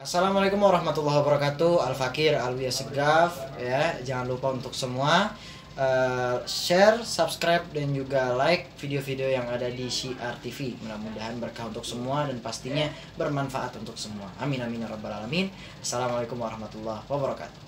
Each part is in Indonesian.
Assalamualaikum warahmatullahi wabarakatuh. Al-Fakir Alwiya Segaf ya. Jangan lupa untuk semua share, subscribe dan juga like video-video yang ada di Syiar TV. Mudah-mudahan berkah untuk semua dan pastinya bermanfaat untuk semua. Amin amin ya rabbal alamin. Assalamualaikum warahmatullahi wabarakatuh.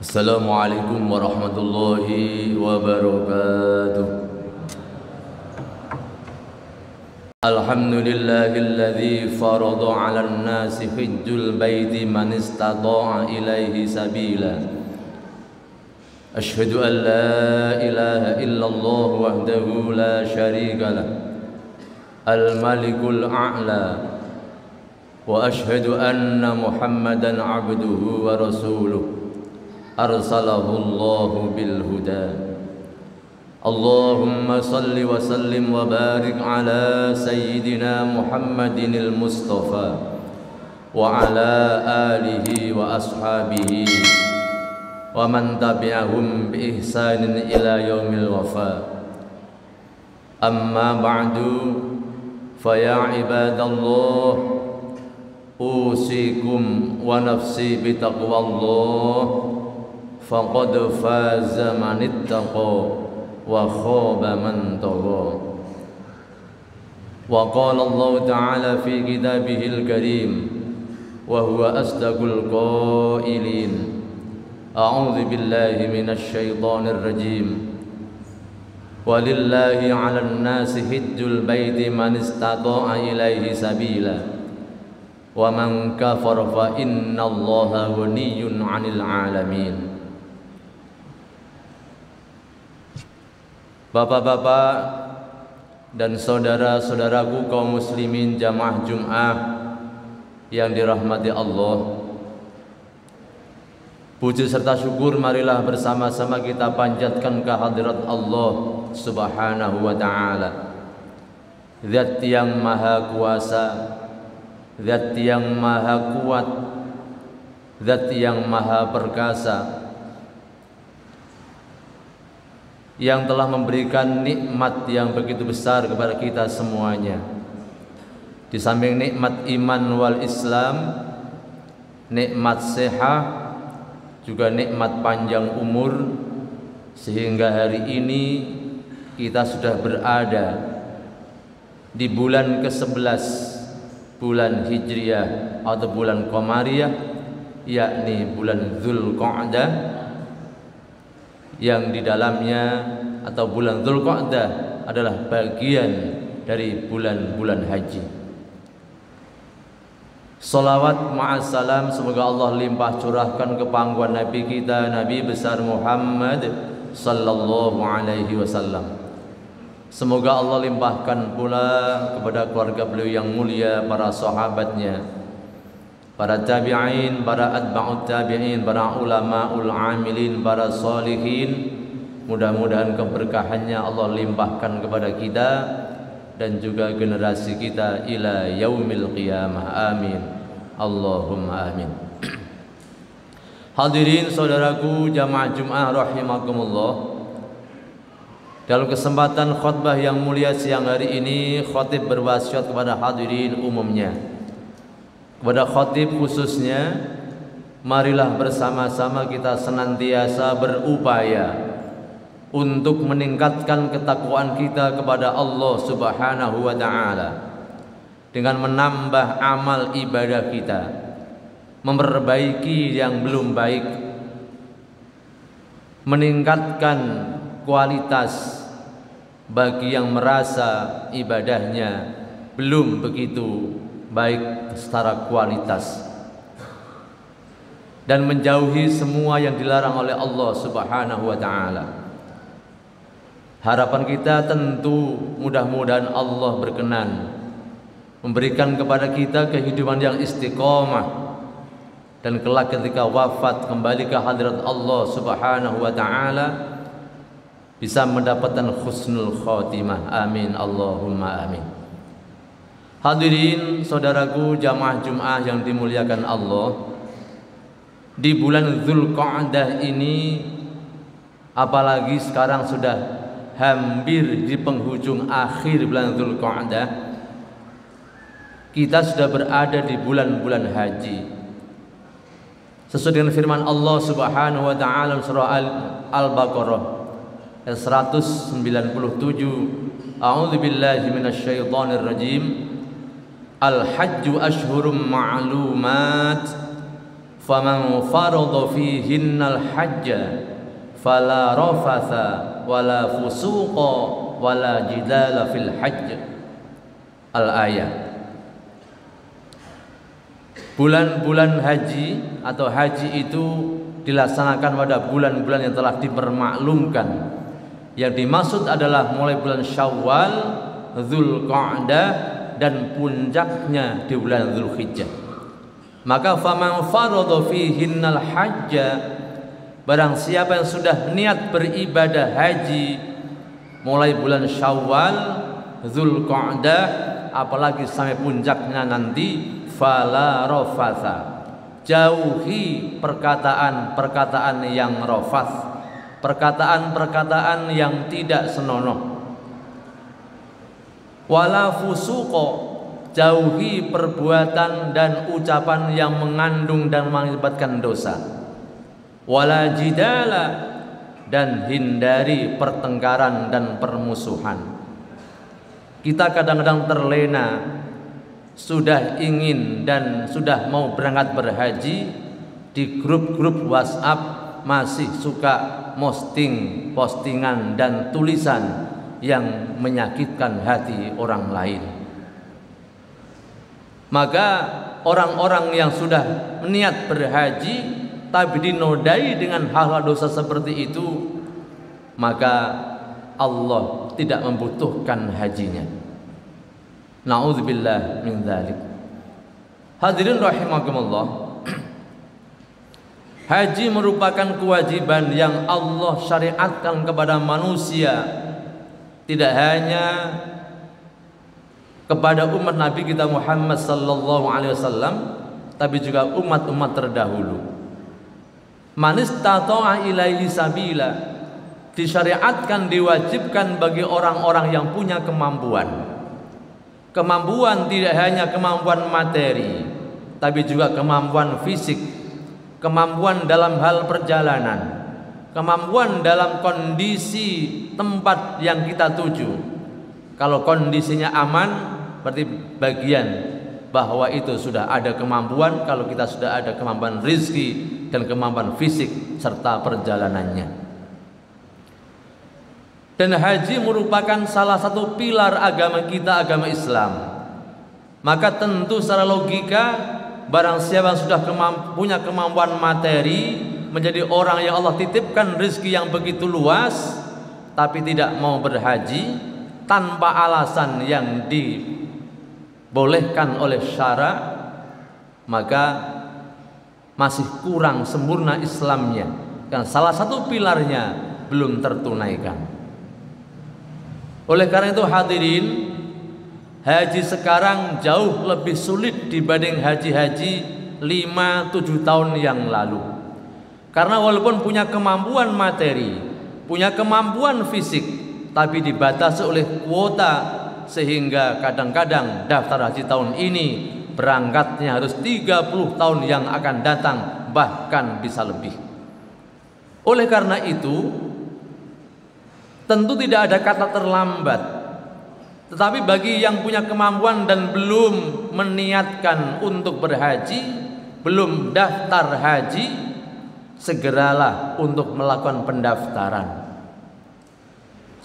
Assalamualaikum warahmatullahi wabarakatuh. Alhamdulillahilladzi farada 'alan nasi hajjul baiti man istata'a ilaihi sabila. Asyhadu an la ilaha illallah wahdahu la syarika lah. Al-Malikul A'la. Wa asyhadu anna Muhammadan 'abduhu wa rasuluh. Arsalahu Allahu bil huda. Allahumma salli wa sallim wa barik ala sayyidina Muhammadinil Mustafa wa ala alihi wa ashabihi wa man tabi'ahum bi ihsanin ila yaumil wafa. Amma ba'du, fa ya ibadallah, usikum wa nafsi bi taqwallah. Faqad faza man ittaqa wa khaba man tagha. Wa qala Allah ta'ala fi kitabihil karim wa huwa asdaqul qailin. A'udzu billahi minasy syaithanir rajim. Walillahi 'alan nasi hajjul baiti man istata'a ilaihi sabila. Wa man kafara fa innallaha ghaniyyun 'anil 'alamin. Bapak-bapak dan saudara-saudaraku kaum muslimin jamaah Jum'ah yang dirahmati Allah, puji serta syukur marilah bersama-sama kita panjatkan kehadirat Allah Subhanahu wa ta'ala, Zat yang maha kuasa, Zat yang maha kuat, Zat yang maha perkasa, yang telah memberikan nikmat yang begitu besar kepada kita semuanya. Di samping nikmat iman wal Islam, nikmat sehat, juga nikmat panjang umur, sehingga hari ini kita sudah berada di bulan ke-11 bulan Hijriah atau bulan Qamariyah, yakni bulan Dzulqa'dah, yang di dalamnya atau bulan Dzulqa'dah adalah bagian dari bulan-bulan haji. Salawat ma'assalam semoga Allah limpah curahkan ke pangkuan Nabi kita, Nabi besar Muhammad sallallahu alaihi wasallam. Semoga Allah limpahkan pula kepada keluarga beliau yang mulia, para sahabatnya, para tabi'in, para atba'ut tabi'in, para ulama'ul amilin, para salihin. Mudah-mudahan keberkahannya Allah limpahkan kepada kita dan juga generasi kita ila yaumil qiyamah. Amin. Allahumma amin. Hadirin saudaraku jamaah Jum'ah rahimakumullah. Dalam kesempatan khutbah yang mulia siang hari ini, khatib berwasiat kepada hadirin umumnya, kepada khatib khususnya, marilah bersama-sama kita senantiasa berupaya untuk meningkatkan ketakwaan kita kepada Allah Subhanahu wa ta'ala dengan menambah amal ibadah kita, memperbaiki yang belum baik, meningkatkan kualitas bagi yang merasa ibadahnya belum begitu baik secara kualitas, dan menjauhi semua yang dilarang oleh Allah Subhanahu wa ta'ala. Harapan kita tentu mudah-mudahan Allah berkenan memberikan kepada kita kehidupan yang istiqomah, dan kelak ketika wafat kembali ke hadirat Allah Subhanahu wa ta'ala bisa mendapatkan husnul khotimah. Amin Allahumma amin. Hadirin saudaraku jamaah Jum'ah yang dimuliakan Allah, di bulan Dzulqa'dah ini, apalagi sekarang sudah hampir di penghujung akhir bulan Dzulqa'dah, kita sudah berada di bulan-bulan haji. Sesuai dengan firman Allah Subhanahu wa taala surah Al-Baqarah ayat 197, A'udzu billahi minasyaitonir rajim. Al-hajju ashhurum ma'lumat faman farada fihinnal hajja fala rafatha wala fusuqa wala jidala fil hajj. Al-ayat. Bulan-bulan haji atau haji itu dilaksanakan pada bulan-bulan yang telah dipermaklumkan. Yang dimaksud adalah mulai bulan Syawal, Dzulqa'dah, dan puncaknya di bulan Dzulhijjah. Maka faman farada fihinnal hajja, barang siapa yang sudah niat beribadah haji mulai bulan Syawal, Dzulqa'dah, apalagi sampai puncaknya nanti, fala rafatha, jauhi perkataan-perkataan yang rafath, perkataan-perkataan yang tidak senonoh. Wala fusuqa, jauhi perbuatan dan ucapan yang mengandung dan mengakibatkan dosa. Wala jidala, dan hindari pertengkaran dan permusuhan. Kita kadang-kadang terlena, sudah ingin dan sudah mau berangkat berhaji, di grup-grup WhatsApp masih suka postingan dan tulisan yang menyakitkan hati orang lain. Maka orang-orang yang sudah niat berhaji tapi dinodai dengan hal-hal dosa seperti itu, maka Allah tidak membutuhkan hajinya. Na'udzubillah min dzalik. Hadirin rahimakumullah, haji merupakan kewajiban yang Allah syariatkan kepada manusia, tidak hanya kepada umat Nabi kita Muhammad sallallahu alaihi wasallam, tapi juga umat-umat terdahulu. Man istata'a ilaihi sabila, disyariatkan, diwajibkan bagi orang-orang yang punya kemampuan. Kemampuan tidak hanya kemampuan materi, tapi juga kemampuan fisik, kemampuan dalam hal perjalanan, kemampuan dalam kondisi tempat yang kita tuju. Kalau kondisinya aman, berarti bagian bahwa itu sudah ada kemampuan. Kalau kita sudah ada kemampuan rizki dan kemampuan fisik serta perjalanannya. Dan haji merupakan salah satu pilar agama kita, agama Islam. Maka tentu secara logika, barang siapa yang sudah punya kemampuan materi, menjadi orang yang Allah titipkan rezeki yang begitu luas, tapi tidak mau berhaji tanpa alasan yang dibolehkan oleh syara, maka masih kurang sempurna Islamnya, dan salah satu pilarnya belum tertunaikan. Oleh karena itu hadirin, haji sekarang jauh lebih sulit dibanding haji-haji 5-7 tahun yang lalu. Karena walaupun punya kemampuan materi, punya kemampuan fisik, tapi dibatasi oleh kuota, sehingga kadang-kadang daftar haji tahun ini berangkatnya harus 30 tahun yang akan datang, bahkan bisa lebih. Oleh karena itu, tentu tidak ada kata terlambat. Tetapi bagi yang punya kemampuan dan belum meniatkan untuk berhaji, belum daftar haji, segeralah untuk melakukan pendaftaran.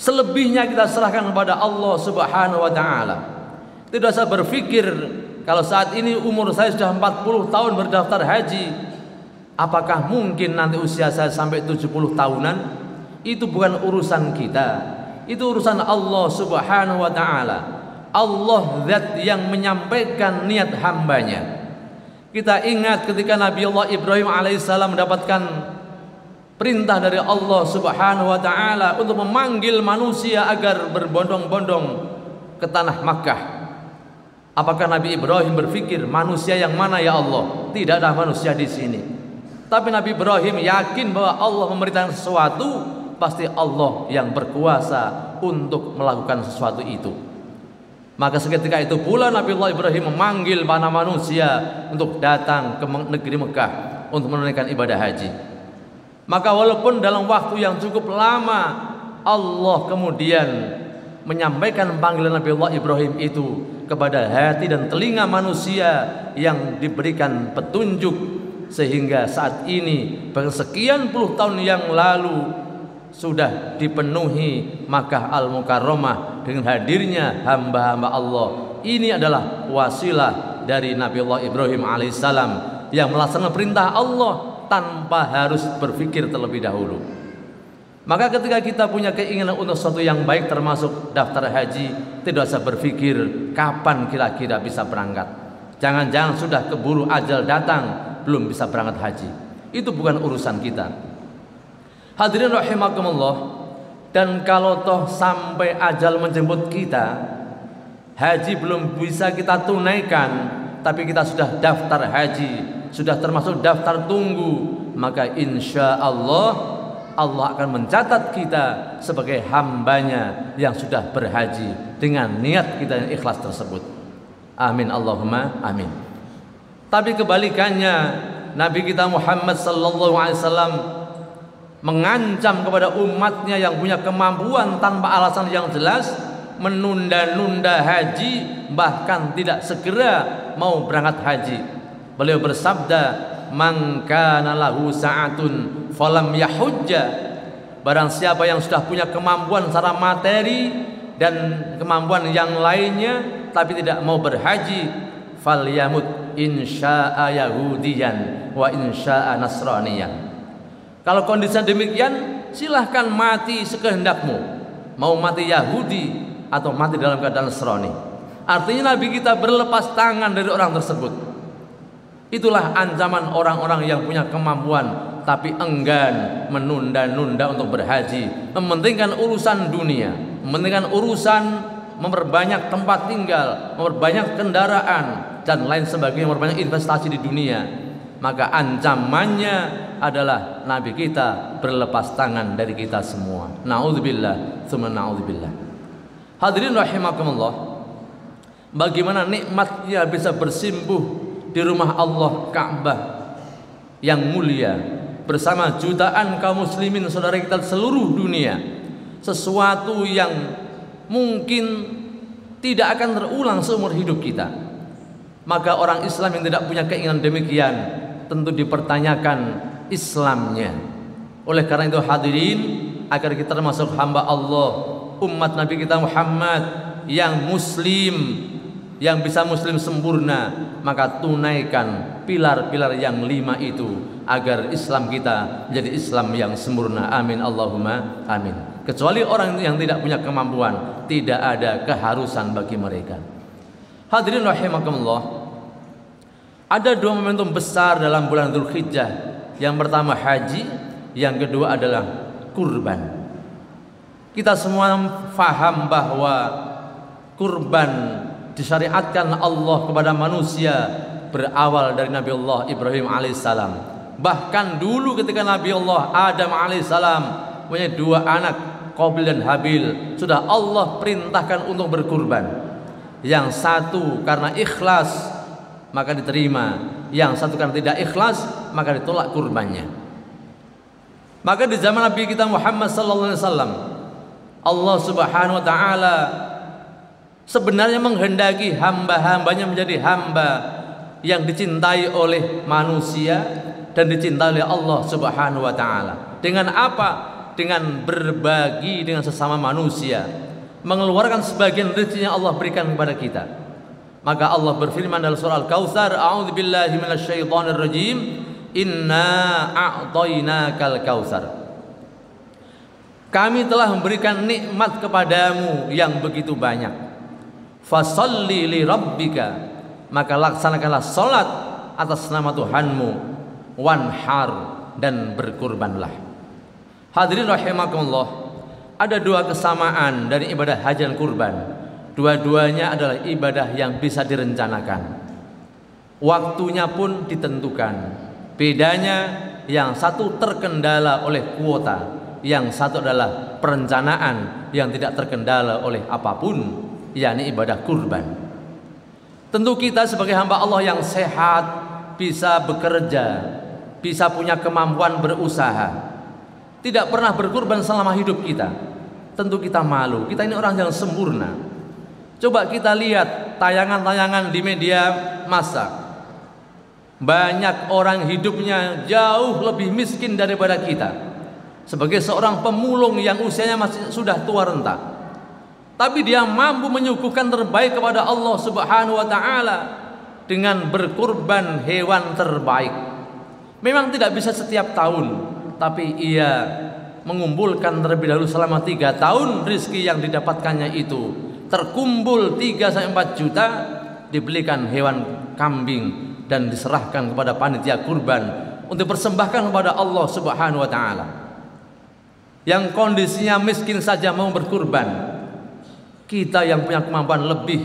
Selebihnya kita serahkan kepada Allah Subhanahu wa taala. Tidak usah berpikir kalau saat ini umur saya sudah 40 tahun berdaftar haji, apakah mungkin nanti usia saya sampai 70 tahunan? Itu bukan urusan kita, itu urusan Allah Subhanahu wa ta'ala. Allah zat yang menyampaikan niat hambanya. Kita ingat ketika Nabi Allah Ibrahim alaihissalam mendapatkan perintah dari Allah Subhanahu wa ta'ala untuk memanggil manusia agar berbondong-bondong ke tanah Makkah. Apakah Nabi Ibrahim berpikir manusia yang mana ya Allah? Tidak ada manusia di sini. Tapi Nabi Ibrahim yakin bahwa Allah memerintahkan sesuatu, pasti Allah yang berkuasa untuk melakukan sesuatu itu. Maka seketika itu pula Nabiullah Ibrahim memanggil para manusia untuk datang ke negeri Mekah untuk menunaikan ibadah haji. Maka walaupun dalam waktu yang cukup lama, Allah kemudian menyampaikan panggilan Nabiullah Ibrahim itu kepada hati dan telinga manusia yang diberikan petunjuk, sehingga saat ini sekian puluh tahun yang lalu sudah dipenuhi Makkah Al-Mukarramah dengan hadirnya hamba-hamba Allah. Ini adalah wasilah dari Nabiullah Ibrahim alaihissalam yang melaksanakan perintah Allah tanpa harus berpikir terlebih dahulu. Maka ketika kita punya keinginan untuk sesuatu yang baik, termasuk daftar haji, tidak usah berpikir kapan kira-kira bisa berangkat. Jangan-jangan sudah keburu ajal datang belum bisa berangkat haji. Itu bukan urusan kita. Hadirin rahimakumullah. Dan kalau toh sampai ajal menjemput kita, haji belum bisa kita tunaikan, tapi kita sudah daftar haji, sudah termasuk daftar tunggu, maka insya Allah Allah akan mencatat kita sebagai hambanya yang sudah berhaji dengan niat kita yang ikhlas tersebut. Amin Allahumma amin. Tapi kebalikannya, Nabi kita Muhammad sallallahu alaihi wasallam mengancam kepada umatnya yang punya kemampuan tanpa alasan yang jelas menunda-nunda haji, bahkan tidak segera mau berangkat haji. Beliau bersabda, "Man kana lahu sa'atun falam yahujja." Barang siapa yang sudah punya kemampuan secara materi dan kemampuan yang lainnya tapi tidak mau berhaji, falyamut insya'a yahudiyan wa insya'a nasraniyan. Kalau kondisi demikian, silahkan mati sekehendakmu, mau mati Yahudi atau mati dalam keadaan Nasrani. Artinya Nabi kita berlepas tangan dari orang tersebut. Itulah ancaman orang-orang yang punya kemampuan tapi enggan menunda-nunda untuk berhaji, mementingkan urusan dunia, mementingkan urusan memperbanyak tempat tinggal, memperbanyak kendaraan dan lain sebagainya, memperbanyak investasi di dunia. Maka ancamannya adalah Nabi kita berlepas tangan dari kita semua. Na'udzubillah, tsumma na'udzubillah. Hadirin rahimakumullah, bagaimana nikmatnya bisa bersimpuh di rumah Allah Ka'bah yang mulia bersama jutaan kaum muslimin saudara kita seluruh dunia. Sesuatu yang mungkin tidak akan terulang seumur hidup kita. Maka orang Islam yang tidak punya keinginan demikian tentu dipertanyakan Islamnya. Oleh karena itu hadirin, agar kita termasuk hamba Allah, umat Nabi kita Muhammad yang muslim, yang bisa muslim sempurna, maka tunaikan pilar-pilar yang 5 itu agar Islam kita menjadi Islam yang sempurna. Amin Allahumma amin. Kecuali orang yang tidak punya kemampuan, tidak ada keharusan bagi mereka. Hadirin rahimakumullah, ada 2 momentum besar dalam bulan Dzulhijjah. Yang pertama haji, yang kedua adalah kurban. Kita semua faham bahwa kurban disyariatkan Allah kepada manusia berawal dari Nabi Allah Ibrahim alaihissalam. Bahkan dulu ketika Nabi Allah Adam alaihissalam punya 2 anak, Qabil dan Habil, sudah Allah perintahkan untuk berkurban. Yang satu karena ikhlas maka diterima, yang satu karena tidak ikhlas maka ditolak kurbannya. Maka di zaman Nabi kita Muhammad sallallahu alaihi wasallam, Allah Subhanahu wa taala sebenarnya menghendaki hamba-hambanya menjadi hamba yang dicintai oleh manusia dan dicintai oleh Allah Subhanahu wa taala. Dengan apa? Dengan berbagi dengan sesama manusia, mengeluarkan sebagian rezeki yang Allah berikan kepada kita. Maka Allah berfirman dalam surah Al-Kautsar, a'udzubillahi minasyaitonir rajim, inna a'tainakal kautsar. Kami telah memberikan nikmat kepadamu yang begitu banyak. Fasholli li rabbika, maka laksanakanlah salat atas nama Tuhanmu, wanhar, dan berkurbanlah. Hadirin rahimakumullah, ada 2 kesamaan dari ibadah haji dan kurban. Dua-duanya adalah ibadah yang bisa direncanakan, waktunya pun ditentukan. Bedanya yang satu terkendala oleh kuota, yang satu adalah perencanaan yang tidak terkendala oleh apapun, yakni ibadah kurban. Tentu kita sebagai hamba Allah yang sehat, bisa bekerja, bisa punya kemampuan berusaha, tidak pernah berkurban selama hidup kita. Tentu kita malu, kita ini orang yang sempurna. Coba kita lihat tayangan-tayangan di media massa. Banyak orang hidupnya jauh lebih miskin daripada kita. Sebagai seorang pemulung yang usianya masih sudah tua renta, tapi dia mampu menyuguhkan terbaik kepada Allah Subhanahu wa taala dengan berkurban hewan terbaik. Memang tidak bisa setiap tahun, tapi ia mengumpulkan terlebih dahulu selama 3 tahun. Rizki yang didapatkannya itu terkumpul 3-4 juta, dibelikan hewan kambing dan diserahkan kepada panitia kurban untuk persembahkan kepada Allah Subhanahu wa taala. Yang kondisinya miskin saja mau berkurban, kita yang punya kemampuan lebih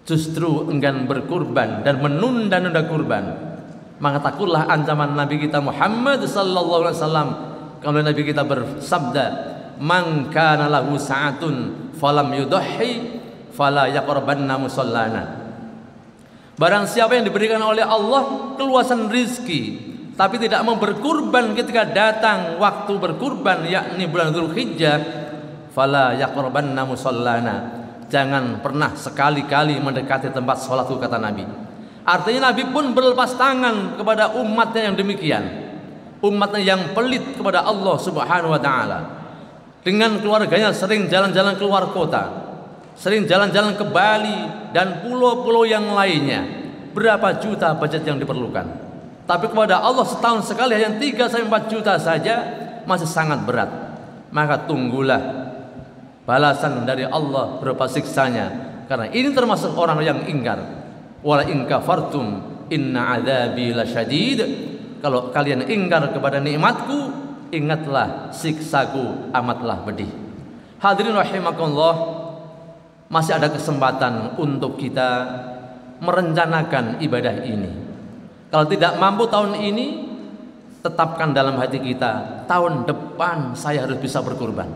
justru enggan berkurban dan menunda-nunda kurban. Maka takutlah ancaman Nabi kita Muhammad sallallahu alaihi wasallam, kalau Nabi kita bersabda, "Man kana lahu sa'atun falam yudhi fala yaqrabanna musallana." Barang siapa yang diberikan oleh Allah keluasan rizki, tapi tidak mau berkurban ketika datang waktu berkurban, yakni bulan Dzulhijjah, fala yaqrabanna musallana, jangan pernah sekali-kali mendekati tempat sholatku, kata Nabi. Artinya Nabi pun berlepas tangan kepada umatnya yang demikian, umatnya yang pelit kepada Allah Subhanahu wa taala. Dengan keluarganya sering jalan-jalan keluar kota, sering jalan-jalan ke Bali dan pulau-pulau yang lainnya. Berapa juta budget yang diperlukan, tapi kepada Allah setahun sekali hanya 3-4 juta saja masih sangat berat. Maka tunggulah balasan dari Allah berupa siksanya, karena ini termasuk orang yang ingkar. Wala in kafartum inna adzabi lasyadid. Kalau kalian ingkar kepada nikmatku, ingatlah siksaku amatlah pedih. Hadirin rahimakumullah, masih ada kesempatan untuk kita merencanakan ibadah ini. Kalau tidak mampu tahun ini, tetapkan dalam hati kita, tahun depan saya harus bisa berkurban.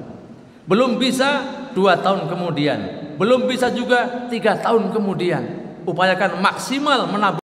Belum bisa 2 tahun kemudian, belum bisa juga 3 tahun kemudian. Upayakan maksimal menabung